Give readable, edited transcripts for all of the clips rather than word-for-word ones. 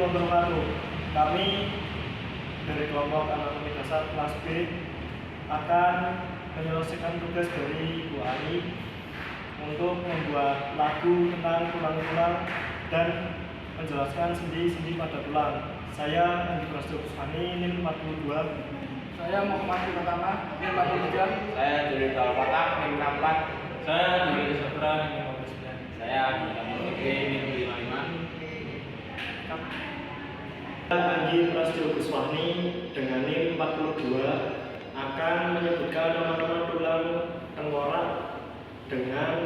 wabarakatuh. Kami dari kelompok anatomi dasar kelas B akan menyelesaikan tugas dari Bu Ani untuk membuat lagu tentang tulang-tulang dan menjelaskan sendi-sendi pada tulang. Saya Andi Prasetyo Kuswani, NIM 42. Saya Muhammad Pertama, NIM 43. Saya dari Kalpata, NIM 64. Saya dari Sabra, NIM 59. Saya di MTG, NIM 55. Andi Prasetyo Kuswani dengan NIM 42 akan menyebutkan nama-nama tulang tengkorak dengan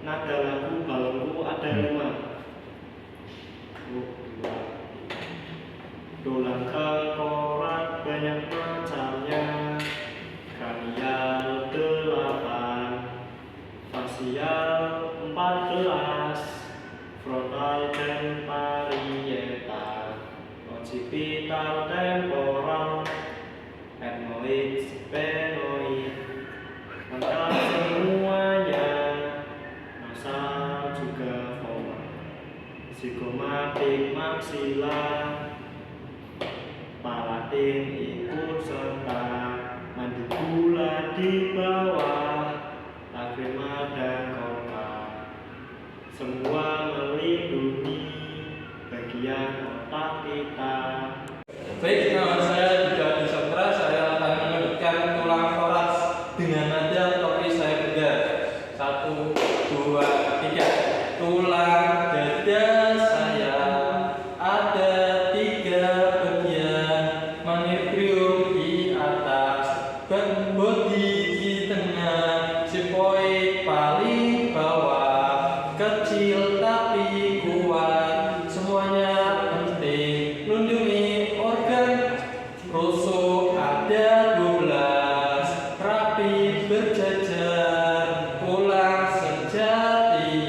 nada lagu balonku ada 5. Tulang tengkorak banyak macamnya, kranial 8, facial 14, frontal dan parietal, occipital temporal, ethmoid, sphenoid, lengkap semuanya, nasal juga vomal, zigomatik maksimal, palatin ikut serta, mandibula di bawah, lagrima dan kota, semua melindungi bagian otak kita. Baik, nama saya juga di Sabra. Saya akan menyebutkan tulang toraks dengan nada topi saya beda. 1, 2, 3. Tulang dada saya ada 3 bagian, manubrium di atas, body di tengah, sifoid paling bawah, kecil tapi kuat, semuanya penting, lindungi organ. Rusuk ada 12, rapi berjajar, tulang sejati,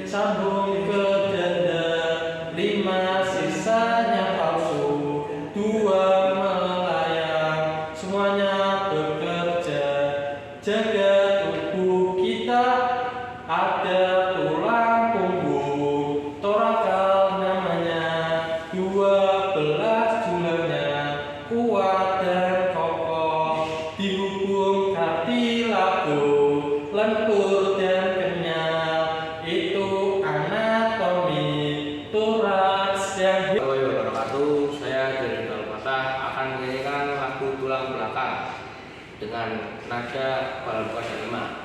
sambung ke dada, 5 sisanya palsu, 2 melayang, semuanya bekerja, jaga tubuh kita. Ada tulang punggung, torakal namanya, 12 jumlahnya, kuat dan kokoh, dihubung kartilago, lentur dan kenyal, itu anatomi toraks yang Assalamualaikum warahmatullahi wabarakatuh. Saya dari Kalpata akan menyanyikan lagu tulang belakang dengan nada balon kuasa 5.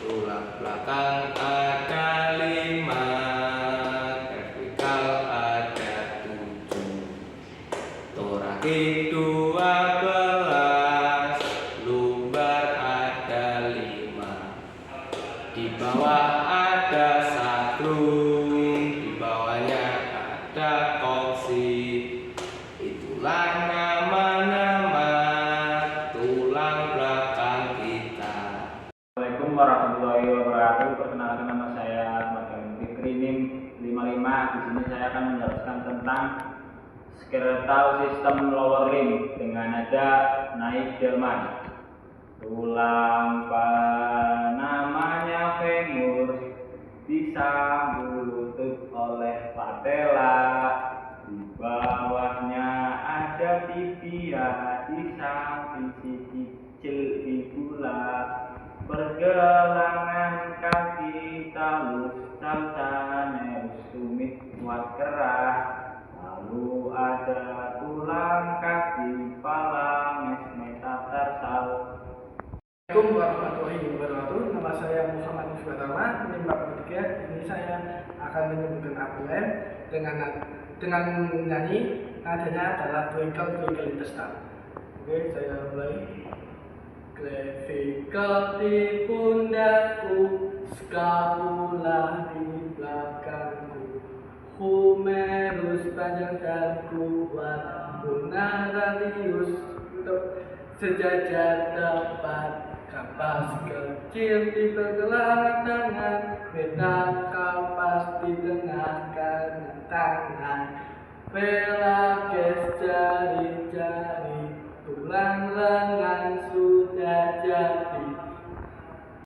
Tulang belakang ada 5, vertikal ada 7, torakik 12, lumbar ada 5, di bawah ada sacrum, di bawahnya ada koksi, itulah nama-nama tulang belakang kita. Assalamualaikum warahmatullahi wabarakatuh. Perkenalkan, nama saya Ahmad Fikri, NIM 55. Di sini saya akan menjelaskan tentang skeletal sistem lower limb dengan nada naik delman. Tulang namanya femur, disambung lutut oleh patella, di bawahnya ada tibia, di samping sisi kecil fibula, pergelangan kaki talus, calcaneus, tumit kuat keras, lalu ada tulang kaki, phalanges, metatarsal. Assalamualaikum warahmatullahi wabarakatuh. Nama saya Muhammad Pertama, NIM 43. Ini saya akan menyebutkan abdomen dengan menyanyi. Nadanya adalah twinkle intestinal. Oke, saya mulai. Clavicle di pundakku, scapula di belakangku, humerus panjang dan kuat, ulna radius sejajar tepat, kapas kecil di pergelangan tangan, metakarpas di tengah kanan tangan, phalanges jari-jari, tulang lengan sudah jadi.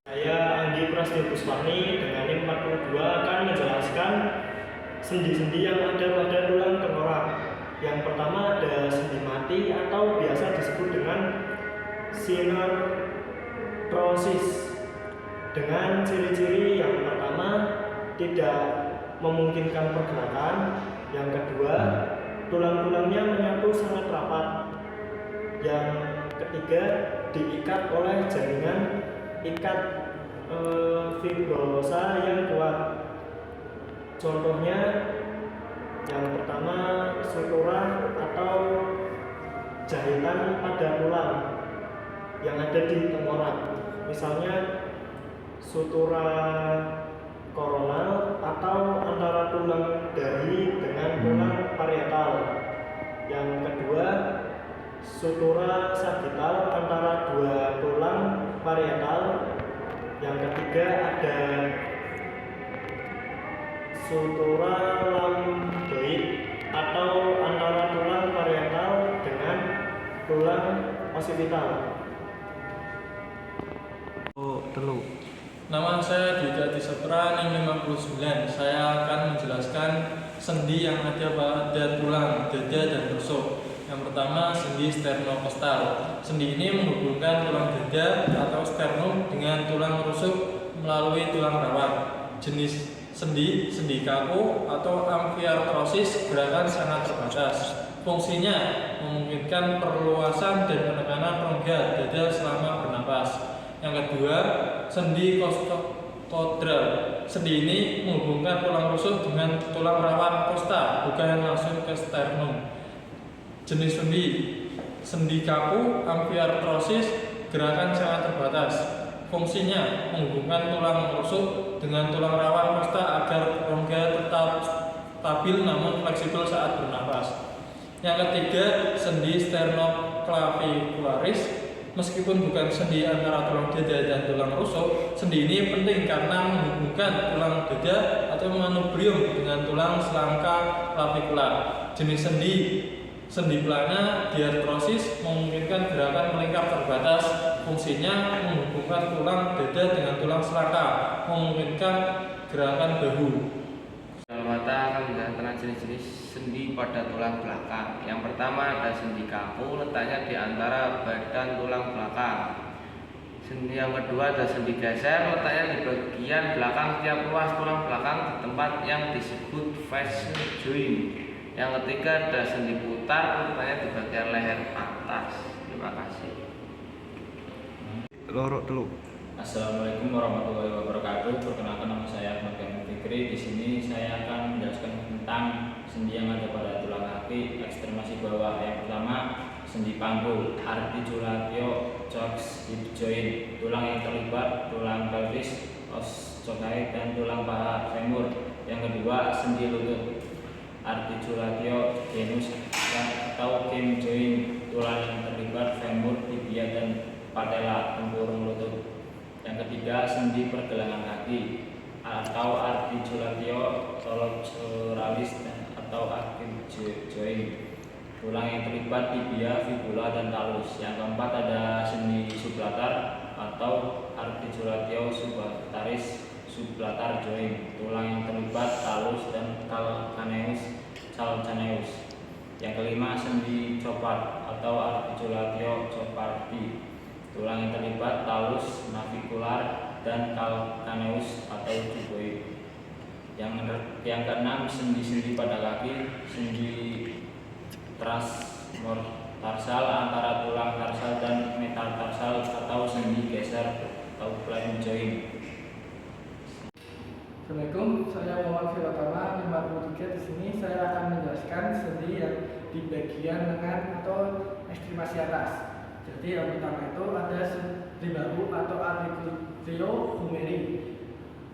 Saya Andi Prasetyo Kuswani dengan NIM 42 akan menjelaskan sendi-sendi yang ada pada tulang tengkorak. Yang pertama ada sendi mati atau biasa disebut dengan sinertrosis. Dengan ciri-ciri yang pertama, tidak memungkinkan pergerakan. Yang kedua, tulang-tulangnya menyatu sangat rapat. Yang ketiga, diikat oleh jaringan ikat fibrosa yang kuat. Contohnya yang pertama, sutura atau jahitan pada tulang yang ada di tengkorak. Misalnya sutura koronal atau antara tulang dahi dengan tulang parietal. Yang kedua, sutura sagital antara dua tulang parietal. Yang ketiga ada sutura lambdoid atau antara tulang parietal dengan tulang occipital. Nama saya Dika Disetra, NIM 59. Saya akan menjelaskan sendi yang ada pada tulang dada dan rusuk. Yang pertama, sendi sternokostal. Sendi ini menghubungkan tulang dada atau sternum dengan tulang rusuk melalui tulang rawan. Jenis sendi kaku atau amfiartrosis, gerakan sangat terbatas. Fungsinya memungkinkan perluasan dan penekanan rongga dada selama bernapas. Yang kedua, sendi costocaudal. Sendi ini menghubungkan tulang rusuk dengan tulang rawan costa, bukan langsung ke sternum. Jenis sendi kaku, amfiartrosis, gerakan sangat terbatas. Fungsinya menghubungkan tulang rusuk dengan tulang rawan costa agar rongga tetap stabil namun fleksibel saat bernapas. Yang ketiga, sendi sternoclavicularis. Meskipun bukan sendi antara tulang dada dan tulang rusuk, sendi ini penting karena menghubungkan tulang dada atau manubrium dengan tulang selangka clavicula. Jenis sendi plana diartrosis memungkinkan gerakan melingkar terbatas. Fungsinya menghubungkan tulang dada dengan tulang selangka, memungkinkan gerakan bahu. Mata akan menjelaskan jenis-jenis sendi pada tulang belakang. Yang pertama ada sendi kaku, letaknya di antara badan tulang belakang. Sendi yang kedua ada sendi geser, letaknya di bagian belakang setiap ruas tulang belakang di tempat yang disebut face joint. Yang ketiga ada sendi putar, letaknya di bagian leher atas. Terima kasih. Assalamualaikum warahmatullahi wabarakatuh. Perkenalkan, nama saya Ahmad Fikri. Di sini saya akan menjelaskan tentang sendi yang ada pada tulang kaki ekstremasi bawah. Yang pertama, sendi panggul, articulatio cox hip joint. Tulang yang terlibat tulang pelvis, os coxae dan tulang paha femur. Yang kedua, sendi lutut, articulatio genus atau gem joint. Tulang yang terlibat femur, tibia dan patella, tempurung lutut. Yang ketiga, sendi pergelangan kaki atau articulatio thoracoralis atau achilles joint. Tulang yang terlibat tibia, fibula dan talus. Yang keempat ada sendi sublatar atau articulatio sublataris sublatar joint. Tulang yang terlibat talus dan calcaneus. Yang kelima, sendi copat atau articulatio copardi. Tulang yang terlibat talus, navicular dan calcaneus atau cuboid. Yang keenam, sendi-sendi pada kaki, sendi transmortarsal antara tulang tarsal dan metatarsal atau sendi geser atau plain joint. Assalamualaikum, saya Muhammad Firotama, 53. Di sini saya akan menjelaskan sendi yang di bagian lengan atau ekstremasi atas. Jadi yang pertama itu ada sendi bahu atau articulatio humeri.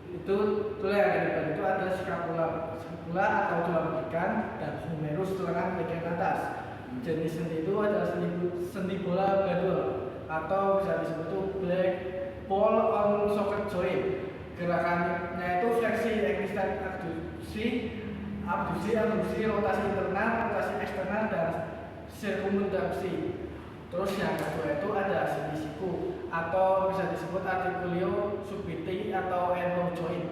Itu tulang yang ada di bagian itu ada scapula atau tulang belikan dan humerus tulang bagian atas. Jenis sendi itu adalah sendi bola gadul atau bisa disebut black ball on socket joint. Gerakannya itu fleksi, ekstensi, abduksi, rotasi internal, rotasi eksternal dan sirkumdaksi. Terus yang kedua itu ada sendi siku atau bisa disebut articulio subiti atau elbow joint.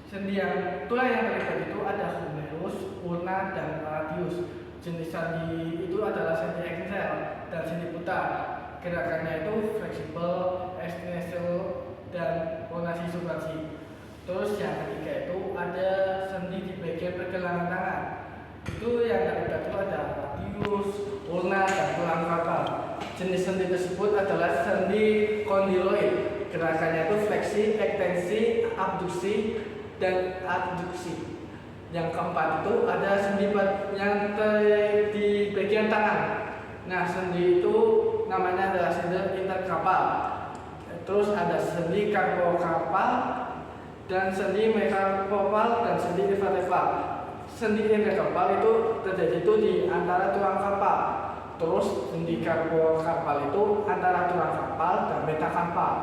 Sendi yang tulang yang terlibat itu ada humerus terus ulna dan radius. Jenis sendi itu adalah sendi axial dan sendi putar. Gerakannya itu fleksibel, extensor, dan pronasi subtraksi. Terus yang ketiga itu ada sendi di bagian pergelangan tangan. Itu yang terlibat itu ada radius, ulna, dan tulang karpal. Jenis sendi tersebut adalah sendi kondyloid. Gerakannya itu fleksi, ekstensi, abduksi, dan adduksi. Yang keempat itu ada sendi yang di bagian tangan. Nah, sendi itu namanya adalah sendi interkarpal. Terus ada sendi karpokarpal dan sendi metakarpal dan sendi vertebral. Sendi interkarpal itu terjadi itu di antara tulang karpal. Terus sendi karpokarpal itu antara tulang karpal dan metakarpal.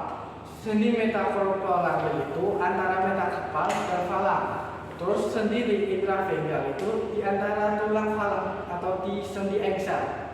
Sendi metakarpal itu antara metakarpal dan falang. Terus sendi di intravenggal itu di antara tulang falang atau di sendi axial.